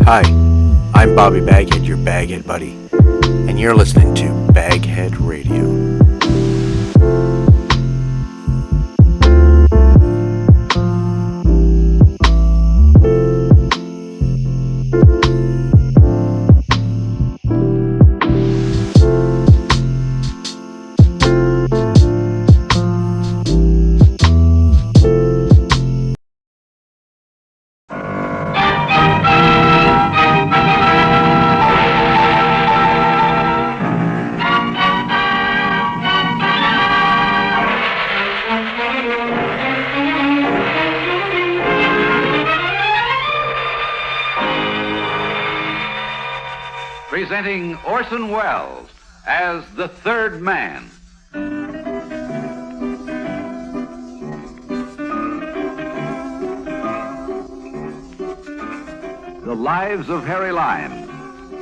Hi, I'm Bobby BagHead, your BagHead buddy, and you're listening to BagHead Radio. Presenting Orson Welles as the Third Man. The Lives of Harry Lime.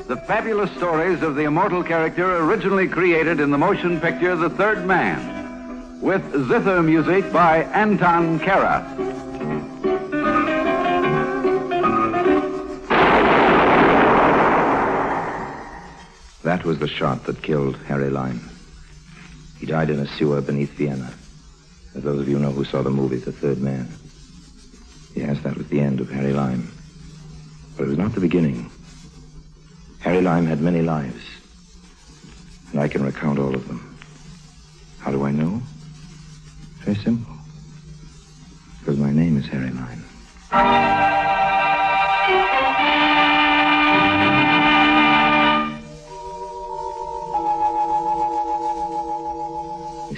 The fabulous stories of the immortal character originally created in the motion picture The Third Man, with zither music by Anton Kara. That was the shot that killed Harry Lime. He died in a sewer beneath Vienna. As those of you know who saw the movie The Third Man. Yes, that was the end of Harry Lime. But it was not the beginning. Harry Lime had many lives. And I can recount all of them. How do I know? Very simple. Because my name is Harry Lime.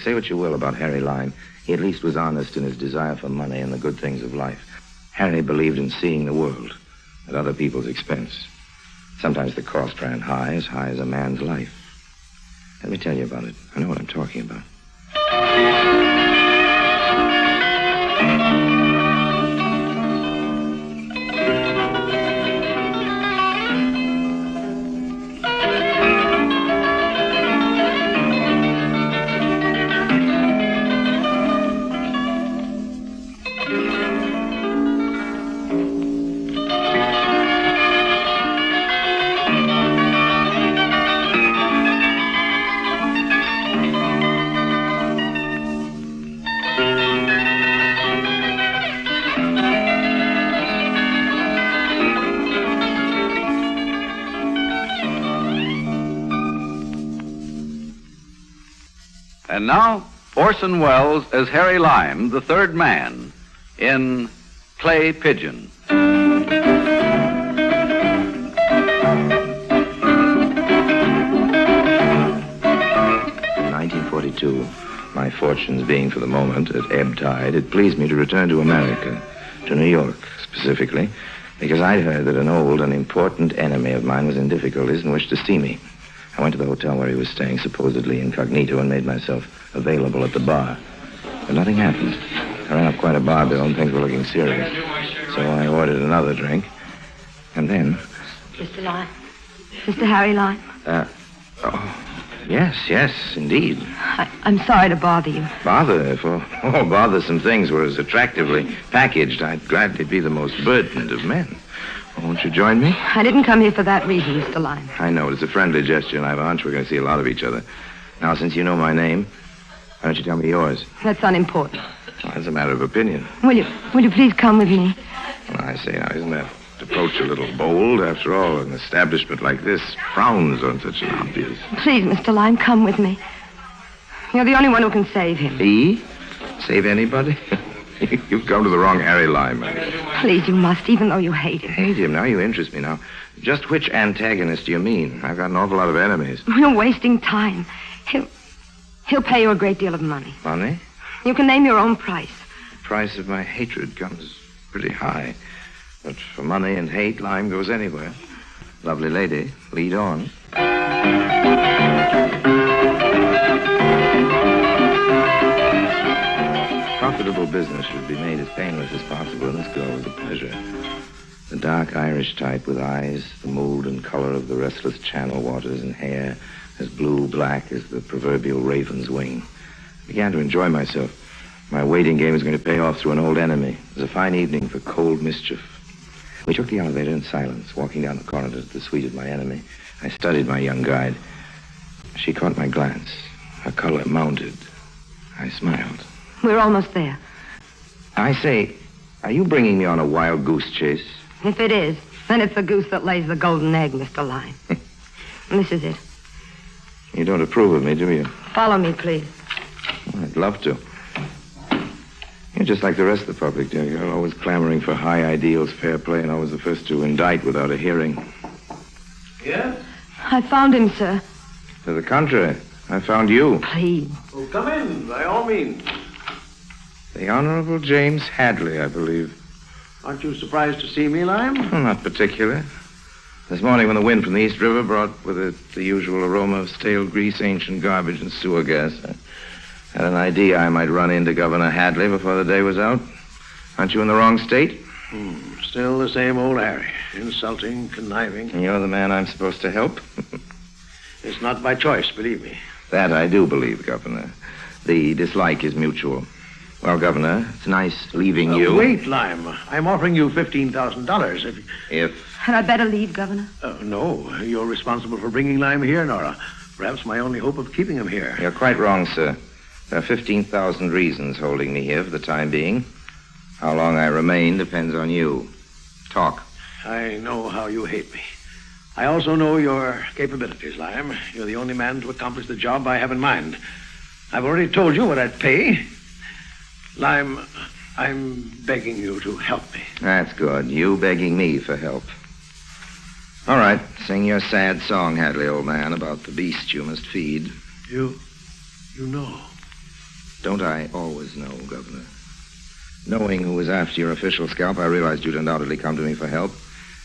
Say what you will about Harry Lime, he at least was honest in his desire for money and the good things of life. Harry believed in seeing the world at other people's expense. Sometimes the cost ran high as a man's life. Let me tell you about it. I know what I'm talking about. And now, Orson Welles as Harry Lime, the Third Man, in Play Pigeon. In 1942, my fortunes being for the moment at ebb tide, it pleased me to return to America, to New York specifically, because I'd heard that an old and important enemy of mine was in difficulties and wished to see me. I went to the hotel where he was staying, supposedly incognito, and made myself available at the bar. But nothing happened. I ran up quite a bar bill and things were looking serious. So I ordered another drink. And then... Mr. Lime? Mr. Harry Lime? Yes, indeed. I'm sorry to bother you. Bother? If all bothersome things were as attractively packaged, I'd gladly be the most burdened of men. Won't you join me? I didn't come here for that reason, Mr. Lime. I know. It's a friendly gesture, and I have a hunch we're going to see a lot of each other. Now, since you know my name, why don't you tell me yours? That's unimportant. Well, that's a matter of opinion. Will you please come with me? Well, I say, now, isn't that approach a little bold? After all, an establishment like this frowns on such an obvious... Please, Mr. Lime, come with me. You're the only one who can save him. Me? Save anybody? You've come to the wrong Harry Lime, man. Please, you must, even though you hate him. Hate him? Now you interest me. Now, just which antagonist do you mean? I've got an awful lot of enemies. You're wasting time. He'll pay you a great deal of money. Money? You can name your own price. The price of my hatred comes pretty high. But for money and hate, Lime goes anywhere. Lovely lady, lead on. Profitable business should be made as painless as possible, and this girl was a pleasure. The dark Irish type with eyes, the mold and color of the restless channel waters, and hair as blue-black as the proverbial raven's wing. I began to enjoy myself. My waiting game was going to pay off through an old enemy. It was a fine evening for cold mischief. We took the elevator in silence, walking down the corridor to the suite of my enemy. I studied my young guide. She caught my glance. Her color mounted. I smiled. We're almost there. I say, are you bringing me on a wild goose chase? If it is, then it's the goose that lays the golden egg, Mr. Lime. This is it. You don't approve of me, do you? Follow me, please. Well, I'd love to. You're just like the rest of the public, dear. You're always clamoring for high ideals, fair play, and always the first to indict without a hearing. Yes? I found him, sir. To the contrary, I found you. Please. Well, come in, by all means. The Honorable James Hadley, I believe. Aren't you surprised to see me, Lime? Well, not particular. This morning when the wind from the East River brought with it the usual aroma of stale grease, ancient garbage, and sewer gas, I had an idea I might run into Governor Hadley before the day was out. Aren't you in the wrong state? Still the same old Harry. Insulting, conniving. And you're the man I'm supposed to help? It's not by choice, believe me. That I do believe, Governor. The dislike is mutual. Well, Governor, it's nice leaving you. Wait, Lime. I'm offering you $15,000 If... Had I better leave, Governor? No, you're responsible for bringing Lime here, Nora. Perhaps my only hope of keeping him here. You're quite wrong, sir. There are 15,000 reasons holding me here for the time being. How long I remain depends on you. Talk. I know how you hate me. I also know your capabilities, Lime. You're the only man to accomplish the job I have in mind. I've already told you what I'd pay. Lime, I'm begging you to help me. That's good. You begging me for help. All right. Sing your sad song, Hadley, old man, about the beast you must feed. You know. Don't I always know, Governor? Knowing who was after your official scalp, I realized you'd undoubtedly come to me for help.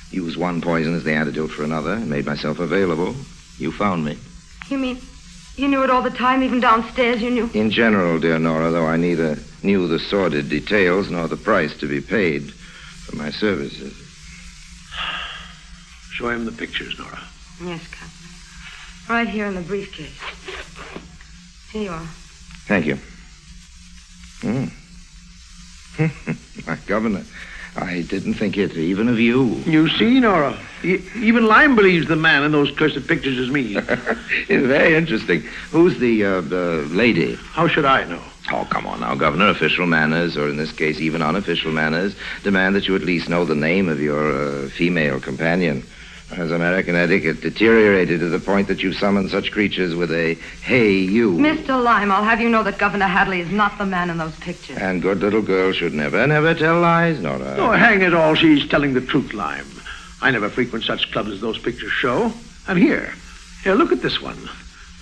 Use one poison as the antidote for another, and made myself available. You found me. You mean you knew it all the time, even downstairs you knew? In general, dear Nora, though I neither knew the sordid details nor the price to be paid for my services. Show him the pictures, Nora. Yes, Captain. Right here in the briefcase. Here you are. Thank you. My Governor, I didn't think it even of you. You see, Nora, even Lime believes the man in those cursed pictures is me. It's very interesting. Who's the lady? How should I know? Oh, come on now, Governor. Official manners, or in this case, even unofficial manners, demand that you at least know the name of your female companion. Has American etiquette deteriorated to the point that you summon such creatures with a, hey, you? Mr. Lime, I'll have you know that Governor Hadley is not the man in those pictures. And good little girls should never tell lies, Nora. Oh, hang it all, she's telling the truth, Lime. I never frequent such clubs as those pictures show. And here, look at this one.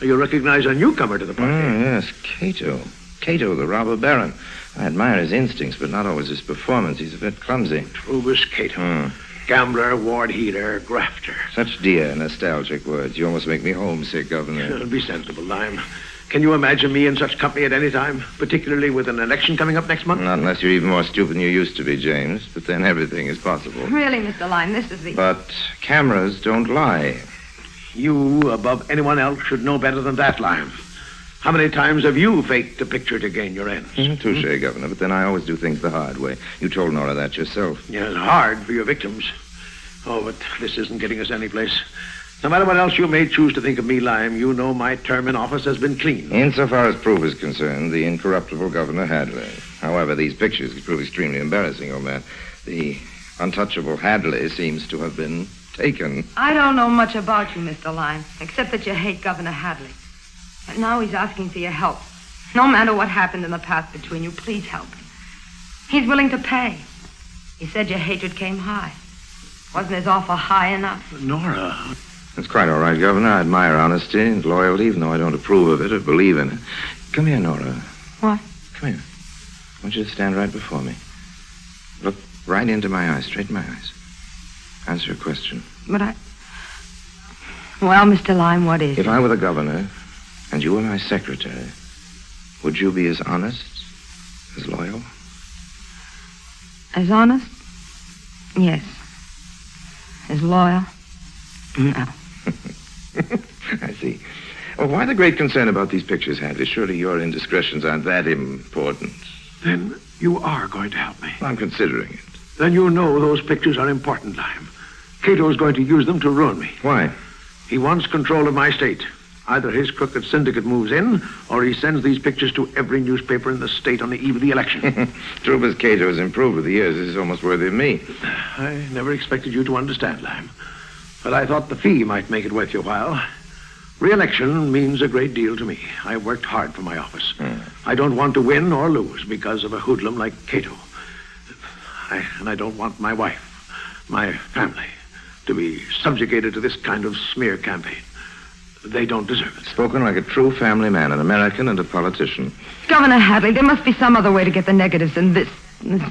You recognize a newcomer to the party. Yes, Cato. Cato, the robber baron. I admire his instincts, but not always his performance. He's a bit clumsy. Trubus Cato. Gambler, ward heater, grafter. Such dear, nostalgic words. You almost make me homesick, Governor. Be sensible, Lime. Can you imagine me in such company at any time, particularly with an election coming up next month? Not unless you're even more stupid than you used to be, James. But then everything is possible. Really, Mr. Lime, this is the... But cameras don't lie. You, above anyone else, should know better than that, Lime. How many times have you faked a picture to gain your ends? Touche, Governor, but then I always do things the hard way. You told Nora that yourself. Yeah, it's hard for your victims. Oh, but this isn't getting us anyplace. No matter what else you may choose to think of me, Lime, you know my term in office has been clean. Insofar as proof is concerned, the incorruptible Governor Hadley. However, these pictures could prove extremely embarrassing, old man. The untouchable Hadley seems to have been taken. I don't know much about you, Mr. Lime, except that you hate Governor Hadley. But now he's asking for your help. No matter what happened in the past between you, please help him. He's willing to pay. He said your hatred came high. Wasn't his offer high enough? Nora. That's quite all right, Governor. I admire honesty and loyalty, even though I don't approve of it or believe in it. Come here, Nora. What? Come here. I want you to stand right before me. Look right into my eyes, straight in my eyes. Answer a question. But Well, Mr. Lime, what is it? If I were the governor and you were my secretary, would you be as honest, as loyal? As honest? Yes. As loyal? No. I see. Well, why the great concern about these pictures, Hadley? Surely your indiscretions aren't that important. Then you are going to help me. I'm considering it. Then you know those pictures are important, Lime. Cato's going to use them to ruin me. Why? He wants control of my state. Either his crooked syndicate moves in, or he sends these pictures to every newspaper in the state on the eve of the election. Truth is, Cato has improved with the years. This is almost worthy of me. I never expected you to understand, Lime. But I thought the fee might make it worth your while. Re-election means a great deal to me. I worked hard for my office. I don't want to win or lose because of a hoodlum like Cato. And I don't want my wife, my family, to be subjugated to this kind of smear campaign. They don't deserve it. Spoken like a true family man, an American and a politician. Governor Hadley, there must be some other way to get the negatives in this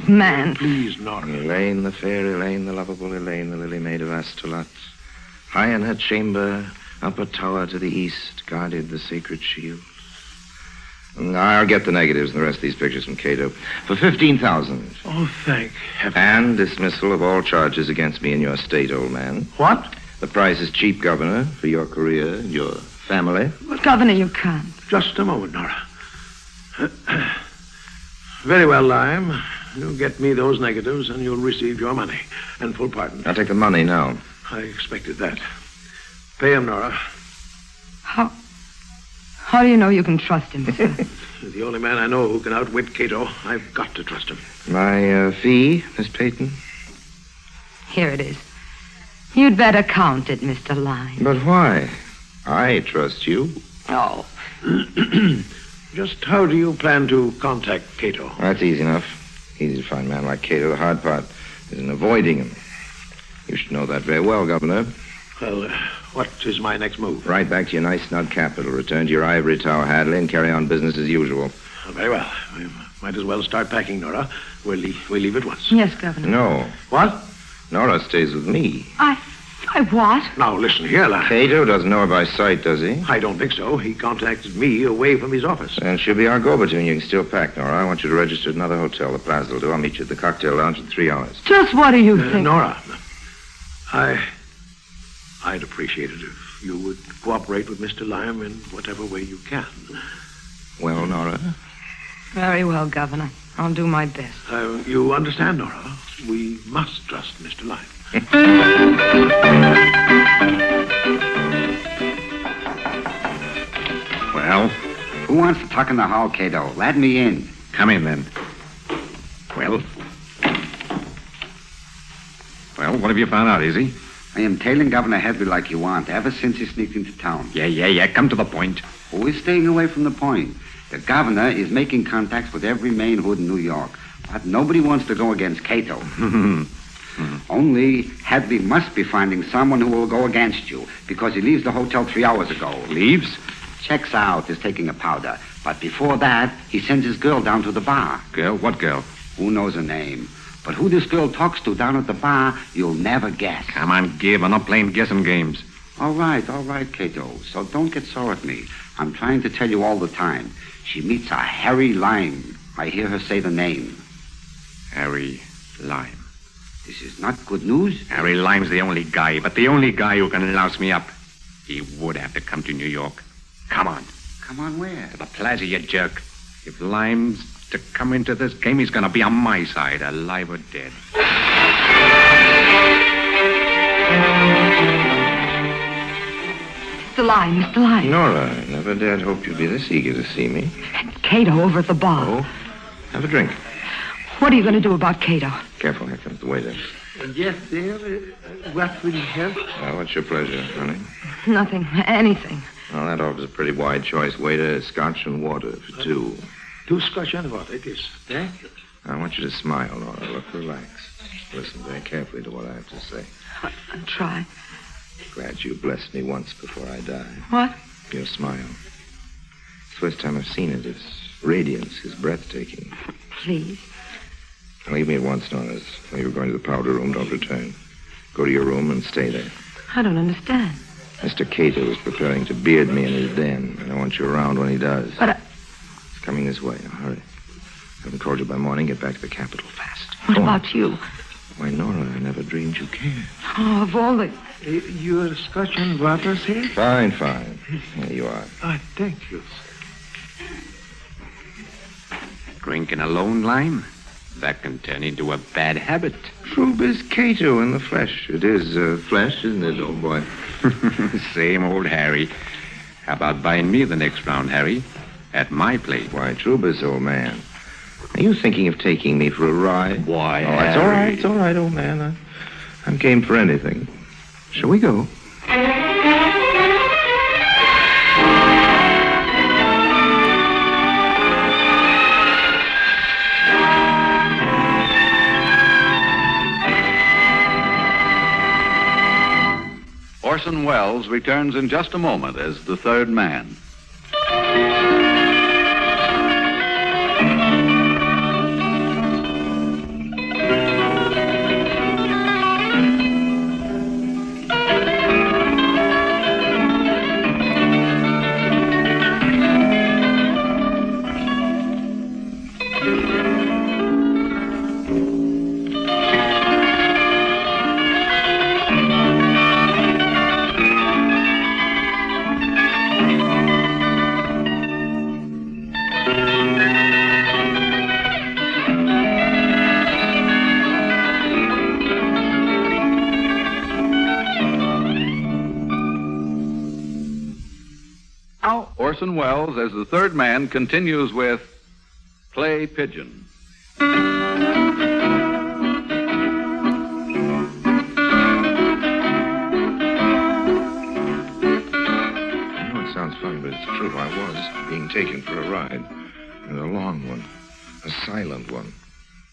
man. Please, Nora. Elaine, the fair Elaine, the lovable Elaine, the lily maid of Astolat. High in her chamber, up a tower to the east, guarded the sacred shield. I'll get the negatives and the rest of these pictures from Cato for $15,000. Oh, thank heaven. And dismissal of all charges against me in your state, old man. What? The price is cheap, Governor, for your career and your family. Well, Governor, you can't. Just a moment, Nora. Very well, Lime. You get me those negatives and you'll receive your money and full pardon. I'll take the money now. I expected that. Pay him, Nora. How do you know you can trust him, sir? He's the only man I know who can outwit Cato. I've got to trust him. My fee, Miss Peyton? Here it is. You'd better count it, Mr. Lyne. But why? I trust you. Oh. Just how do you plan to contact Cato? That's easy enough. Easy to find a man like Cato. The hard part is in avoiding him. You should know that very well, Governor. Well, what is my next move? Right back to your nice snug capital. Return to your ivory tower, Hadley, and carry on business as usual. Very well. We might as well start packing, Nora. We'll leave at once. Yes, Governor. No. What? Nora stays with me. I what? Now, listen here, lad. Cato doesn't know her by sight, does he? I don't think so. He contacted me away from his office. And she'll be our go-between. You can still pack, Nora. I want you to register at another hotel. The Plaza will do. I'll meet you at the cocktail lounge in 3 hours. Just what do you think? Nora, I'd appreciate it if you would cooperate with Mr. Lyme in whatever way you can. Well, Nora? Very well, Governor. I'll do my best. You understand, Nora? We must trust Mr. Lyme. Well? Who wants to talk in the hall, Cato? Let me in. Come in, then. Well? Well, what have you found out, Izzy? I am tailing Governor Hadley like you want, ever since he sneaked into town. Yeah. Come to the point. Who is staying away from the point? The governor is making contacts with every main hood in New York. But nobody wants to go against Cato. Only Hadley must be finding someone who will go against you, because he leaves the hotel 3 hours ago. Leaves? Checks out, is taking a powder. But before that, he sends his girl down to the bar. Girl? What girl? Who knows her name? But who this girl talks to down at the bar, you'll never guess. Come on, Gib. I'm not playing guessing games. All right, Cato. So don't get sore at me. I'm trying to tell you all the time. She meets a Harry Lyme. I hear her say the name. Harry Lyme. This is not good news. Harry Lyme's the only guy, but the only guy who can louse me up. He would have to come to New York. Come on. Come on where? To the Plaza, you jerk. If Lyme's to come into this game, he's going to be on my side, alive or dead. Mr. Lyne. Nora, I never dared hope you'd be this eager to see me. Cato over at the bar. Oh? Have a drink. What are you going to do about Cato? Careful, here comes the waiter. Yes, dear. What will you have? Well, what's your pleasure, honey? Nothing. Anything. Well, that offers a pretty wide choice. Waiter, scotch and water for 2. 2 scotch and water, it is. Thank you. I want you to smile, Nora. Look relaxed. Listen very carefully to what I have to say. I'll try. Glad you blessed me once before I die. What? Your smile. It's the first time I've seen it. Its radiance is breathtaking. Please. Leave me at once, Nora. When you're going to the powder room, don't return. Go to your room and stay there. I don't understand. Mr. Cato is preparing to beard me in his den, and I want you around when he does. But It's coming this way. Now, hurry. I haven't called you by morning. Get back to the capital fast. What about you? Why, Nora, I never dreamed you cared. Oh, of all the... Your scotch and water, sir? Fine. Here you are. Thank you. Drinking alone, Lyme? That can turn into a bad habit. Trub is Cato in the flesh. It is flesh, isn't it, old boy? Same old Harry. How about buying me the next round, Harry? At my place. Why, Trubus, old man. Are you thinking of taking me for a ride? Why, Oh, it's all right. It's all right, old man. I'm game for anything. Shall we go? Orson Welles returns in just a moment as the third man. Now, Orson Welles as the third man continues with Play Pigeon. I know it sounds funny, but it's true. I was being taken for a ride. And a long one. A silent one.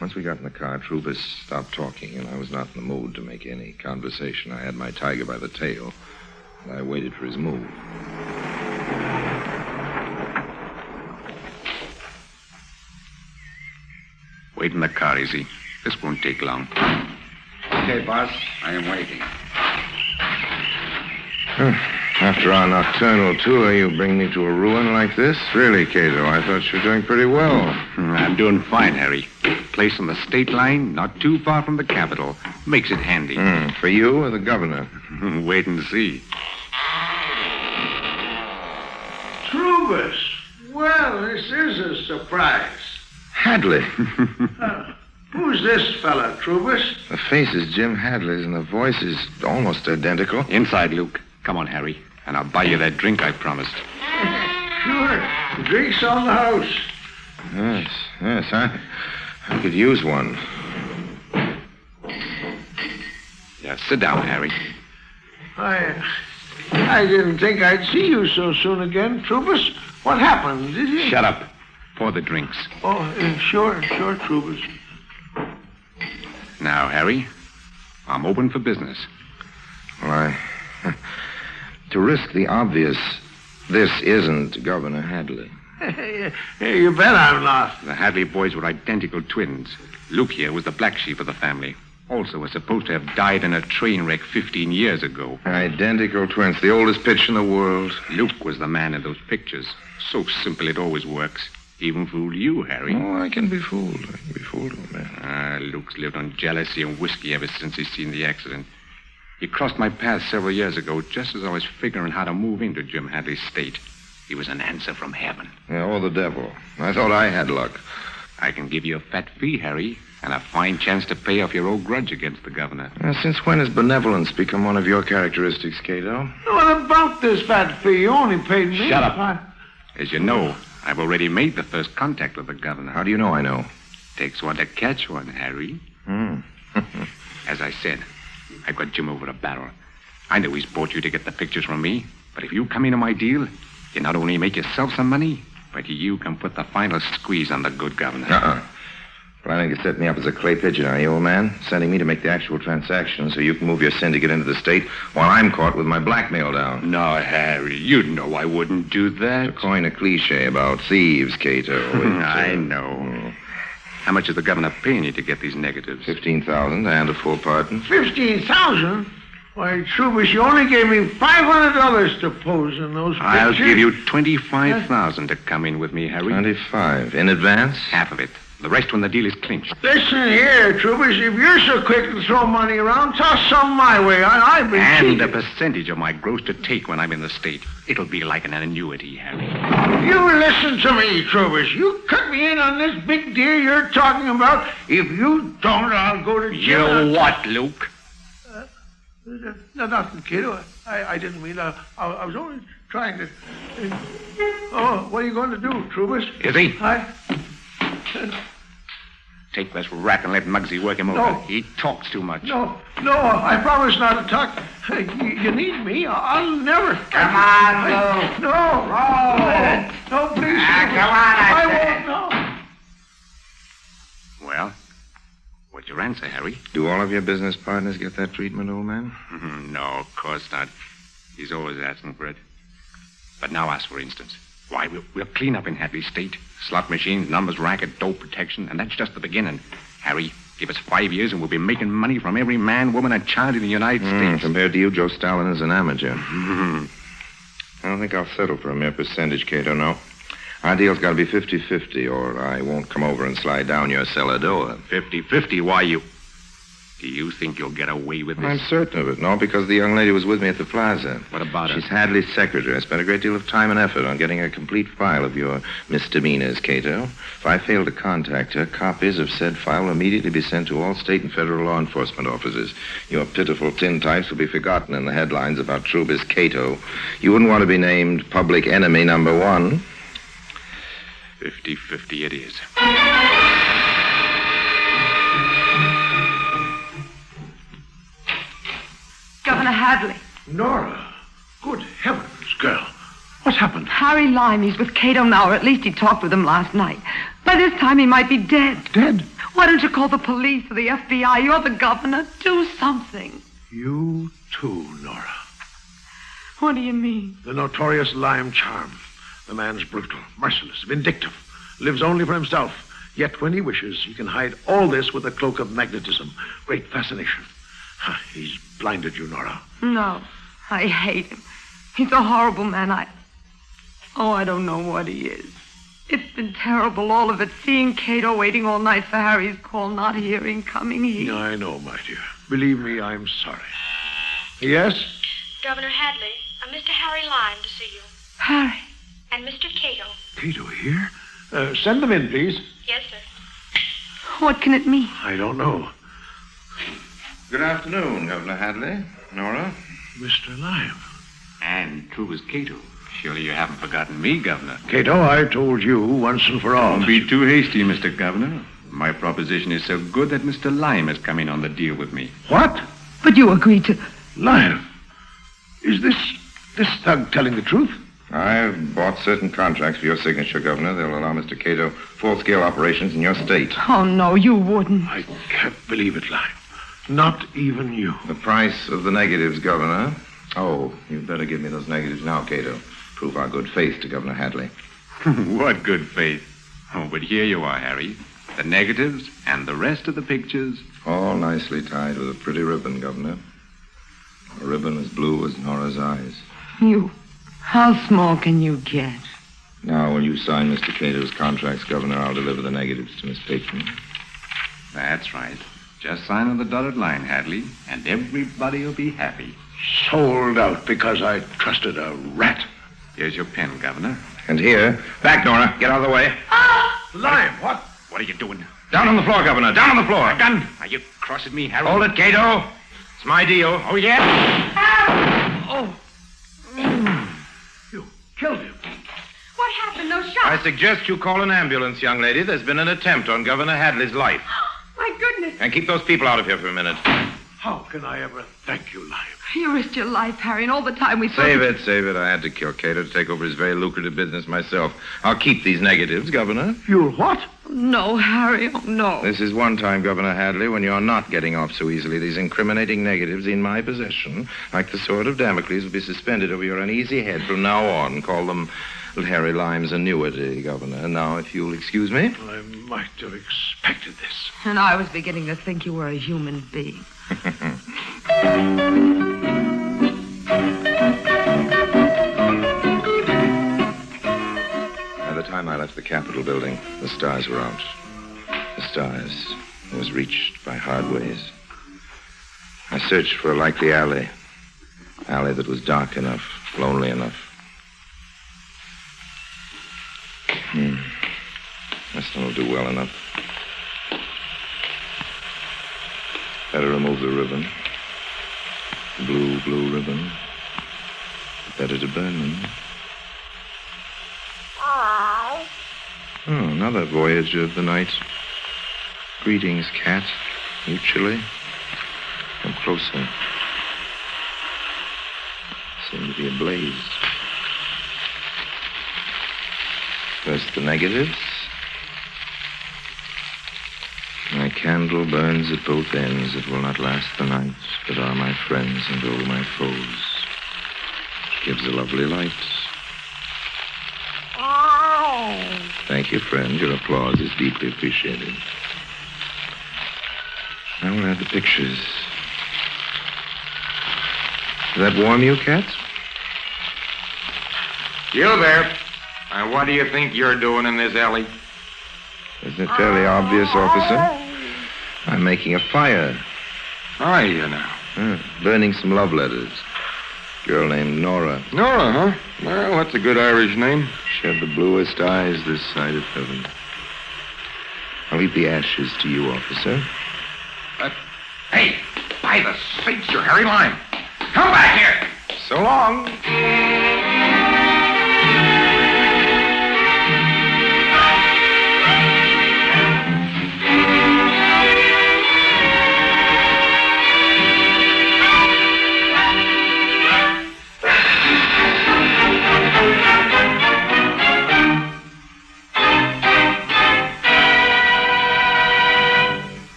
Once we got in the car, Trubus stopped talking, and I was not in the mood to make any conversation. I had my tiger by the tail, and I waited for his move. Wait in the car, Easy. This won't take long. Okay, boss. I am waiting. After our nocturnal tour, you bring me to a ruin like this? Really, Cato, I thought you were doing pretty well. I'm doing fine, Harry. Place on the state line, not too far from the capital. Makes it handy. For you or the governor? Wait and see. Trubus. Well, this is a surprise. Hadley. Who's this fella, Trubus? The face is Jim Hadley's, and the voice is almost identical. Inside, Luke. Come on, Harry. And I'll buy you that drink I promised. Sure. Drinks on the house. Yes, I could use one. Yeah, sit down, Harry. I didn't think I'd see you so soon again, Trubus. What happened, did you? Shut up. Pour the drinks. Oh, sure, Trubus. Now, Harry, I'm open for business. Well, to risk the obvious, this isn't Governor Hadley. Hey, you bet I'm not. The Hadley boys were identical twins. Luke here was the black sheep of the family. Also was supposed to have died in a train wreck 15 years ago. Identical twins, the oldest pitch in the world. Luke was the man in those pictures. So simple it always works. Even fooled you, Harry. Oh, I can be fooled. Old man. Luke's lived on jealousy and whiskey ever since he's seen the accident. He crossed my path several years ago just as I was figuring how to move into Jim Hadley's state. He was an answer from heaven. Yeah, or the devil. I thought I had luck. I can give you a fat fee, Harry, and a fine chance to pay off your old grudge against the governor. Since when has benevolence become one of your characteristics, Cato? What about this fat fee? You only paid me. Shut up. As you know, I've already made the first contact with the governor. How do you know I know? Takes one to catch one, Harry. As I said, I got Jim over a barrel. I know he's bought you to get the pictures from me, but if you come into my deal, you not only make yourself some money, but you can put the final squeeze on the good governor. Planning to set me up as a clay pigeon, are you, old man? Sending me to make the actual transaction so you can move your syndicate into the state while I'm caught with my blackmail down. No, Harry, you know I wouldn't do that. To coin a cliche about thieves, Cato. I know. How much is the governor paying you to get these negatives? $15,000 and a full pardon. 15,000? Why, Trubus, you only gave me $500 to pose in those pictures. I'll give you $25,000 to come in with me, Harry. 25 in advance? Half of it. The rest when the deal is clinched. Listen here, Trubus. If you're so quick to throw money around, toss some my way. I've been cheated. And a percentage of my gross to take when I'm in the state. It'll be like an annuity, Harry. You listen to me, Trubus. You cut me in on this big deal you're talking about. If you don't, I'll go to jail. You what, Luke? Nothing, kid. I didn't mean. I was only trying to. Oh, what are you going to do, Trubus? Is he? I. Take this rat and let Muggsy work him over. No. He talks too much. No, I promise not to talk. You need me. I'll never. Come on, Luke. No. Roll. No, please. Come on, I said. won't. No. Well, what's your answer, Harry? Do all of your business partners get that treatment, old man? No, of course not. He's always asking for it. But now us, for instance. Why, we'll clean up in Hadley's state. Slot machines, numbers, racket, dope protection, and that's just the beginning. Harry, give us 5 years and we'll be making money from every man, woman, and child in the United States. Compared to you, Joe Stalin is an amateur. I don't think I'll settle for a mere percentage, Cato, no. Our deal's got to be 50-50, or I won't come over and slide down your cellar door. 50-50, why you... Do you think you'll get away with this? I'm certain of it. No, because the young lady was with me at the plaza. What about her? She's Hadley's secretary. I spent a great deal of time and effort on getting a complete file of your misdemeanors, Cato. If I fail to contact her, copies of said file will immediately be sent to all state and federal law enforcement officers. Your pitiful tintypes will be forgotten in the headlines about Trubus Cato. You wouldn't want to be named public enemy number 1. 50-50 it is. Governor Hadley. Nora. Good heavens, girl. What's happened? Harry Lime, he's with Cato now, or at least he talked with him last night. By this time, he might be dead. Dead? Why don't you call the police or the FBI? You're the governor. Do something. You too, Nora. What do you mean? The notorious Lime Charm. The man's brutal, merciless, vindictive, lives only for himself. Yet when he wishes, he can hide all this with a cloak of magnetism, great fascination. He's blinded you, Nora. No, I hate him. He's a horrible man. I don't know what he is. It's been terrible, all of it. Seeing Cato waiting all night for Harry's call, not hearing, coming here. I know, my dear. Believe me, I'm sorry. Yes? Governor Hadley, Mr. Harry Lime to see you. Harry. And Mr. Cato. Cato here? Send them in, please. Yes, sir. What can it mean? I don't know. Good afternoon, Governor Hadley. Nora? Mr. Lime. And Trubus Cato. Surely you haven't forgotten me, Governor. Cato, I told you once and for all. Don't be too hasty, Mr. Governor. My proposition is so good that Mr. Lime is coming on the deal with me. What? But you agreed to... Lime? Is this thug telling the truth? I've bought certain contracts for your signature, Governor. They'll allow Mr. Cato full-scale operations in your state. Oh, no, you wouldn't. I can't believe it, Lime. Not even you. The price of the negatives, Governor. Oh, you'd better give me those negatives now, Cato. Prove our good faith to Governor Hadley. What good faith. Oh, but here you are, Harry. The negatives and the rest of the pictures. All nicely tied with a pretty ribbon, Governor. A ribbon as blue as Nora's eyes. You... How small can you get? Now, when you sign Mr. Cato's contracts, Governor, I'll deliver the negatives to Miss Peyton. That's right. Just sign on the dotted line, Hadley, and everybody will be happy. Sold out because I trusted a rat. Here's your pen, Governor. And here... Back, Nora. Get out of the way. Lime, what? What are you doing? Down on the floor, Governor. Down on the floor. A gun? Are you crossing me, Harry? Hold it, Cato. It's my deal. Oh, yeah? Oh. You killed him. What happened? Those shots? I suggest you call an ambulance, young lady. There's been an attempt on Governor Hadley's life. My goodness. And keep those people out of here for a minute. How can I ever thank you, Lime? You risked your life, Harry, and all the time we... Save it. I had to kill Cato to take over his very lucrative business myself. I'll keep these negatives, Governor. You'll what? No, Harry, oh, no. This is one time, Governor Hadley, when you're not getting off so easily. These incriminating negatives in my possession, like the sword of Damocles, will be suspended over your uneasy head from now on. Call them Harry Lime's annuity, Governor. And now, if you'll excuse me. I might have expected this. And I was beginning to think you were a human being. By the time I left the Capitol building, the stars were out. The stars was reached by hard ways. I searched for a likely alley that was dark enough, lonely enough. This one will do well enough. Better remove the ribbon. Blue ribbon. Better to burn them. Oh, another voyager of the night. Greetings, cat. Mutually. Come closer. Seem to be ablaze. First the negatives. My candle burns at both ends. It will not last the night, but are my friends and all my foes. Gives a lovely light. Thank you, friend. Your applause is deeply appreciated. Now we'll add the pictures. Does that warm you, Cat? You there. Now, what do you think you're doing in this alley? Isn't it fairly obvious, officer? I'm making a fire. Are you now? Burning some love letters. Girl named Nora. Nora, huh? Well, that's a good Irish name. She had the bluest eyes this side of heaven. I'll leave the ashes to you, officer. Hey, by the saints, you're Harry Lime. Come back here. So long.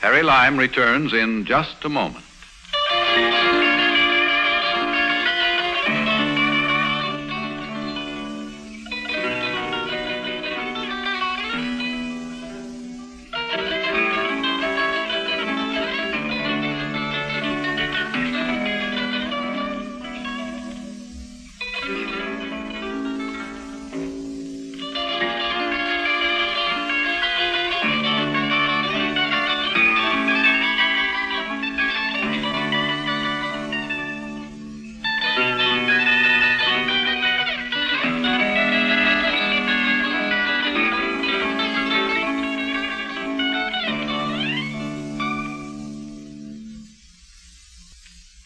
Harry Lime returns in just a moment.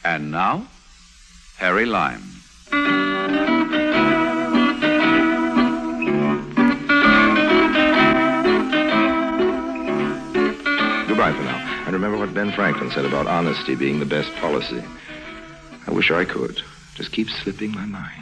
And now, Harry Lime. Goodbye for now. And remember what Ben Franklin said about honesty being the best policy. I wish I could. Just keep slipping my mind.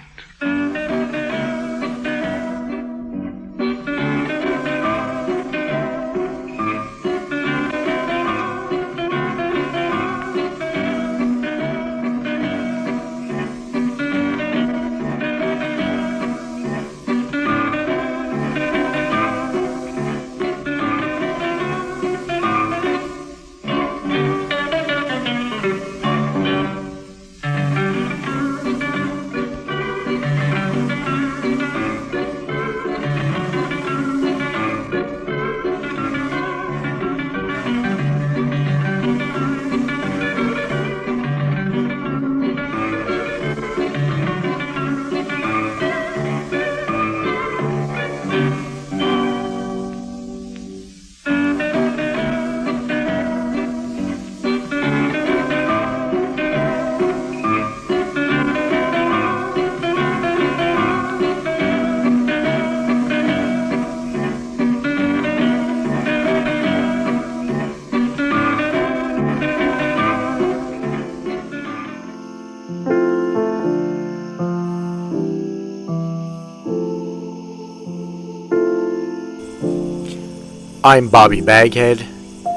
I'm Bobby BagHead,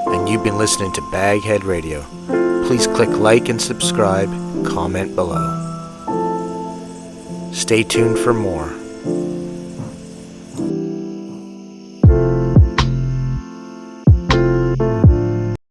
and you've been listening to BagHead Radio. Please click like and subscribe, comment below. Stay tuned for more.